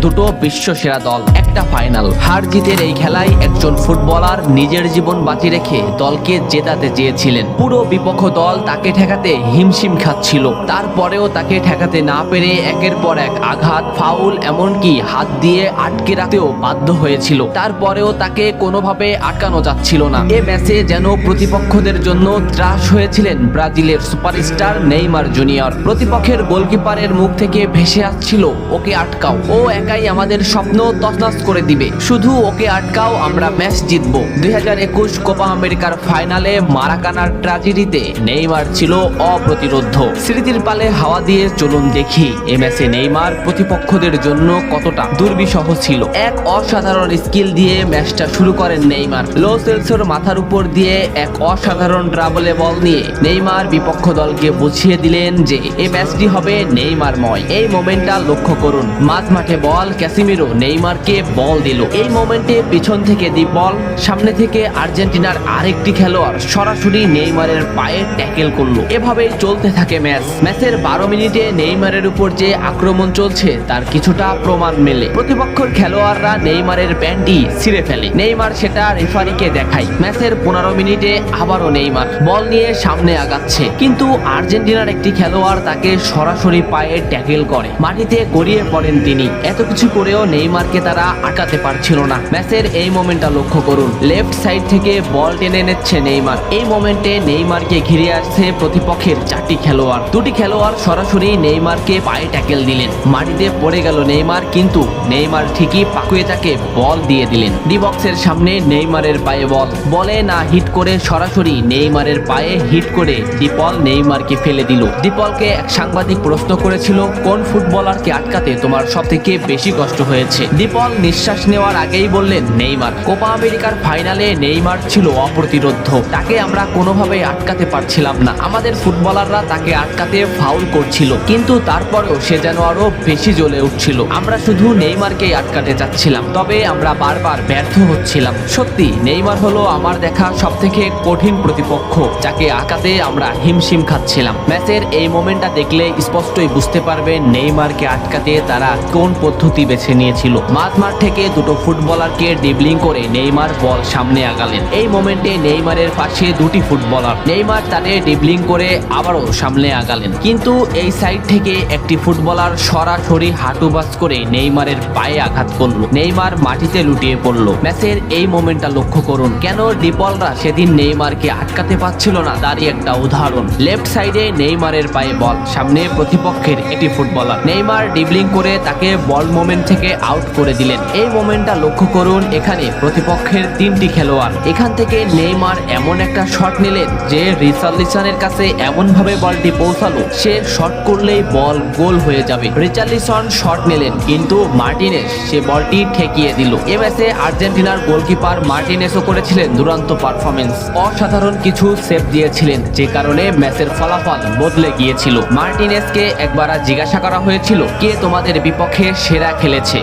দুটো বিশ্ব সেরা দল, একটা ফাইনাল। হার জিতের এই খেলায় একজন ফুটবলার নিজের জীবন বাজি রেখে দলকে জেতাতে চেয়েছিলেন। পুরো বিপক্ষ দল তাকে ঠেকাতে হিমশিম খাচ্ছিল, তারপরেও তাকে ঠেকাতে না পেরে একের পর এক আঘাত, ফাউল, এমনকি হাত দিয়ে আটকে রাখতেও বাধ্য হয়েছিল। তারপরেও তাকে কোনোভাবে আটকানো যাচ্ছিল না। এ ম্যাচে যেন প্রতিপক্ষদের জন্য ত্রাস হয়েছিলেন ব্রাজিলের সুপারস্টার নেইমার জুনিয়র। প্রতিপক্ষের গোলকিপারের মুখ থেকে ভেসে আসছিল, ওকে আটকাও, ও একাই আমাদের স্বপ্ন তছনছ করে দিবে, শুধু ওকে আটকাও, আমরা ম্যাচ জিতবো। 2021 কোপা আমেরিকার ফাইনালে মারাকানার ট্র্যাজেডিতে নেইমার ছিল অপ্রতিরোধ্য। স্মৃতির পালে হাওয়া দিয়ে চলুন দেখি এ ম্যাচে নেইমার প্রতিপক্ষদের জন্য কতটা দুর্বিষহ ছিল। এক অসাধারণ স্কিল দিয়ে ম্যাচটা শুরু করেন নেইমার। লো সেলসোর মাথার উপর দিয়ে এক অসাধারণ ড্রাবলে বল নিয়ে নেইমার বিপক্ষ দলকে বুঝিয়ে দিলেন যে এই ম্যাচটি হবে নেইমারময়। এই মোমেন্টটা লক্ষ্য করুন, মাঝ মাঠে বল, ক্যাসিমিরো নেইমারকে বল দিল। এই মোমেন্টে পিছন থেকে দি বল, সামনে থেকে আর্জেন্টিনার আরেকটি খেলোয়াড় সরাসরি নেইমারের পায়ে ট্যাকেল করলো। এভাবেই চলতে থাকে ম্যাচ। ম্যাচের 12 মিনিটে নেইমারের উপর যে আক্রমণ চলছে তার কিছুটা প্রমাণ মেলে। প্রতিপক্ষের খেলোয়াড়রা নেইমারের প্যান্টি ছিঁড়ে ফেলে, নেইমার সেটা রেফারিকে দেখায়। ম্যাচের 15 মিনিটে আবারও নেইমার বল নিয়ে সামনে আগাচ্ছে, কিন্তু আর্জেন্টিনার একটি খেলোয়াড় তাকে সরাসরি পায়ে ট্যাকেল করে, মাটিতে গড়িয়ে পড়েন তিনি। এত কিছু করেও নেইমারকে তারা আটকাতে পারছিল না। ম্যাচের এই মোমেন্টটা লক্ষ্য করুন, লেফট সাইড থেকে বল টেনে নিচ্ছে নেইমার। এই মোমেন্টে নেইমারকে ঘিরে আসছে প্রতিপক্ষের 4টি খেলোয়াড়। দুটি খেলোয়াড় সরাসরি নেইমারকে পায়ে ট্যাকেল দিলেন, মাটিতে পড়ে গেল নেইমার, কিন্তু নেইমার ঠিকই পাকুয়ে তাকে বল দিয়ে দিলেন। ডি বক্সের সামনে নেইমারের পায়ে বল, বলে না হিট করে সরাসরি নেইমারের পায়ে হিট করে ডিপল নেইমারকে ফেলে দিল। ডিপলকে এক সাংবাদিক প্রশ্ন করেছিল, কোন ফুটবলারকে আটকাতে তোমার সবথেকে বেশি কষ্ট হয়েছে? ডিপল নিঃশ্বাস নেওয়ার আগেই বললেন নেইমার। কোপা আমেরিকার ফাইনালে নেইমার ছিল অপ্রতিরোধ্য, তাকে আমরা কোনোভাবেই আটকাতে পারছিলাম না। আমাদের ফুটবলাররা তাকে আটকাতে ফাউল করছিল, কিন্তু তারপরেও সে যেন আরো বেশি জ্বলে উঠছিল। আমরা শুধু নেইমারকেই আটকাতে চাচ্ছিলাম, তবে আমরা বারবার ব্যর্থ হচ্ছিলাম। সত্যি নেইমার হলো আমার দেখা সবথেকে কঠিন প্রতিপক্ষ, যাকে আটকাতে আমরা হিমশিম খাচ্ছিলাম। ম্যাচের এই মোমেন্টটা দেখলে স্পষ্টই বুঝতে পারবেন নেইমারকে আটকাতে তারা কোন পদ্ধতি বেছে নিয়েছিল। মাঝমাঠ থেকে দুটো ফুটবলারকে ড্রিবলিং করে নেইমার বল সামনে আগালেন। এই মোমেন্টে নেইমারের পাশে দুটি ফুটবলার, নেইমার তাদের ড্রিবলিং করে আবারও সামনে আগালেন, কিন্তু এই সাইড থেকে একটি ফুটবলার সরাসরি হাঁটু বাস করে নেইমারের পায়ে আঘাত করলো। নেইমার মাটিতে লুটিয়ে পড়লো। ম্যাচের এই মোমেন্টটা লক্ষ্য করুন, কেন ডিপলরা সেদিন নেইমারকে আটকাতে পারছিল না তারই একটা উদাহরণ। লেফট সাইডে নেইমারের পায়ে বল, সামনে প্রতিপক্ষের একটি ফুটবলার, নেইমার ড্রিবলিং করে তাকে বল মোমেন্ট থেকে আউট করে দিলেন। এই মোমেন্টটা লক্ষ্য করুন, এখানে প্রতিপক্ষের 3টি খেলোয়াড়। এখান থেকে নেইমার এমন একটা শট নিলেন যে রিচার্লিসনের কাছে এমন ভাবে বলটি পৌঁছালো, সে শট করলেই বল গোল হয়ে যাবে। রিচার্লিসন শট নিলেন, কিন্তু মার্টিনেস সে বলটি ঠেকিয়ে দিল। এ ম্যাচে আর্জেন্টিনার গোলকিপার মার্টিনেসও করেছিলেন দুরন্ত পারফরমেন্স, অসাধারণ কিছু সেভ দিয়েছিলেন, যে কারণে ম্যাচের ফলাফল বদলে গিয়েছিল। মার্টিনেসকে একবার জিজ্ঞাসা করা হয়েছিল, কে তোমাদের বিপক্ষে সেরা খেলেছে?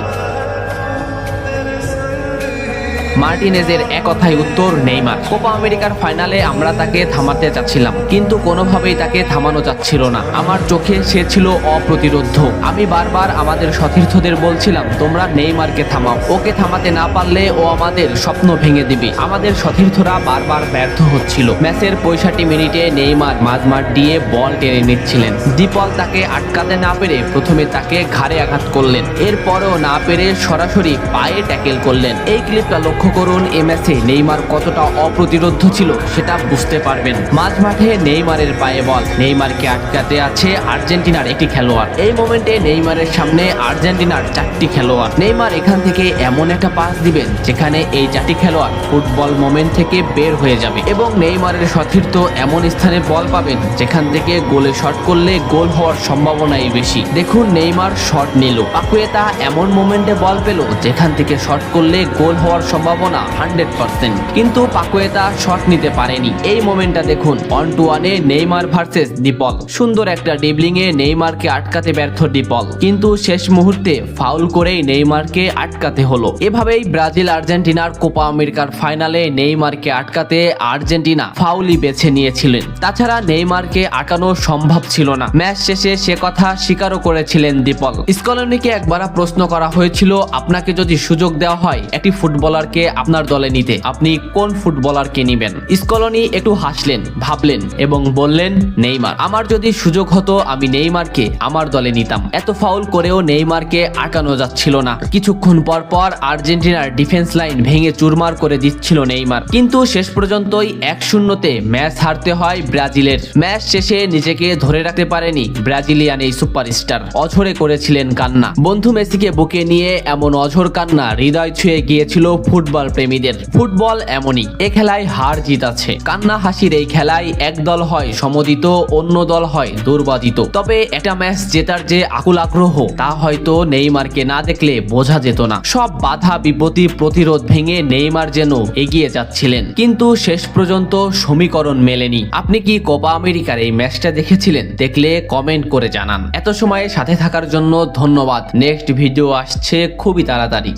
মার্টিনেজের এক কথায় উত্তর নেইমার। কোপা আমেরিকার ফাইনালে আমরা তাকে থামাতে চাচ্ছিলাম, কিন্তু কোনোভাবেই তাকে থামানো যাচ্ছিল না। আমার চোখে সে ছিল অপ্রতিরোধ্য। আমি বারবার আমাদের সতীর্থদের বলছিলাম, তোমরা নেইমারকে থামাও, ওকে থামাতে না পারলে ও আমাদের স্বপ্ন ভেঙে দিবে। আমাদের সতীর্থরা বারবার ব্যর্থ হচ্ছিল। ম্যাচের 65 মিনিটে নেইমার মাঝমাঠ দিয়ে বল টেনে নিচ্ছিলেন। ডিপল তাকে আটকাতে না পেরে প্রথমে তাকে ঘাড়ে আঘাত করলেন, এরপরেও না পেরে সরাসরি পায়ে ট্যাকেল করলেন। এই ক্লিপটা লক্ষ্য করুন, এই ম্যাচে নেইমার কতটা অপ্রতিরোধ্য ছিল সেটা বুঝতে পারবেন। মাঝ মাঠে নেইমারের পায়ে বল, নেইমারকে আটকাতে আছে আর্জেন্টিনার একটি খেলোয়াড়। এই মোমেন্টে নেইমারের সামনে আর্জেন্টিনার 4টি খেলোয়াড়। নেইমার এখান থেকে এমন একটা পাস দিবেন যেখানে এই 4টি খেলোয়াড় ফুটবল মোমেন্ট থেকে বের হয়ে যাবে, এবং নেইমারের সতীর্থ এমন স্থানে বল পাবেন যেখান থেকে গোলে শট করলে গোল হওয়ার সম্ভাবনাই বেশি। দেখুন নেইমার শট নিল, পাকুয়েতা এমন মোমেন্টে বল পেল যেখান থেকে শট করলে গোল হওয়ার সম্ভাবনা সম্ভাবনা 100%, কিন্তু পাকুয়েতা শট নিতে পারেনি। এই মোমেন্টটা দেখুন, 1-1-এ নেইমার ভার্সেস ডিপল। সুন্দর একটা ড্রিবলিং এ নেইমারকে আটকাতে ব্যর্থ ডিপল, কিন্তু শেষ মুহূর্তে ফাউল করেই নেইমারকে আটকাতে হলো। এভাবেই ব্রাজিল আর্জেন্টিনার কোপা আমেরিকার ফাইনালে নেইমারকে আটকাতে আর্জেন্টিনা ফাউলই বেছে নিয়েছিলেন। তাছাড়া নেইমারকে আটকানো সম্ভব ছিল না। ম্যাচ শেষে সে কথা স্বীকারও করেছিলেন ডিপল। স্কলনিকে একবার প্রশ্ন করা হয়েছিল, আপনাকে যদি সুযোগ দেওয়া হয় একটি ফুটবলারকে আপনার দলে নিতে, আপনি কোন ফুটবলারকে নেবেন? স্কলনি একটু হাসলেন, ভাবলেন এবং বললেন, নেইমার। আমার যদি সুযোগ হতো আমি নেইমারকে আমার দলে নিতাম। এত ফাউল করেও নেইমারকে আটকানো যাচ্ছিল না। কিছুক্ষণ পর পর আর্জেন্টিনার ডিফেন্স লাইন ভেঙে চুরমার করে দিচ্ছিল নেইমার, কিন্তু শেষ পর্যন্তই 1-0-তে ম্যাচ হারতে হয় ব্রাজিলের। ম্যাচ শেষে নিজেকে ধরে রাখতে পারেনি ব্রাজিলিয়ান এই সুপারস্টার, অঝরে করেছিলেন কান্না। বন্ধু মেসিকে বুকে নিয়ে এমন অঝর কান্না হৃদয় ছুঁয়ে গিয়েছিল ফুটবল প্রেমীদের। ফুটবল এমনই, এ খেলায় হার জিত আছে। কান্না হাসির এই খেলায় এক দল হয় সমদিত, অন্য দল হয় দুর্বাদিত। তবে একটা ম্যাচ জেতার যে আকুল আগ্রহ, তা হয়তো নেইমারকে না দেখলে বোঝা যেত না। সব বাধা বিপত্তি প্রতিরোধ ভেঙে নেইমার যেন এগিয়ে যাচ্ছিলেন, কিন্তু শেষ পর্যন্ত সমীকরণ মেলেনি। আপনি কি কোপা আমেরিকার এই ম্যাচটা দেখেছিলেন? দেখলে কমেন্ট করে জানান। এত সময় সাথে থাকার জন্য ধন্যবাদ। নেক্সট ভিডিও আসছে খুবই তাড়াতাড়ি।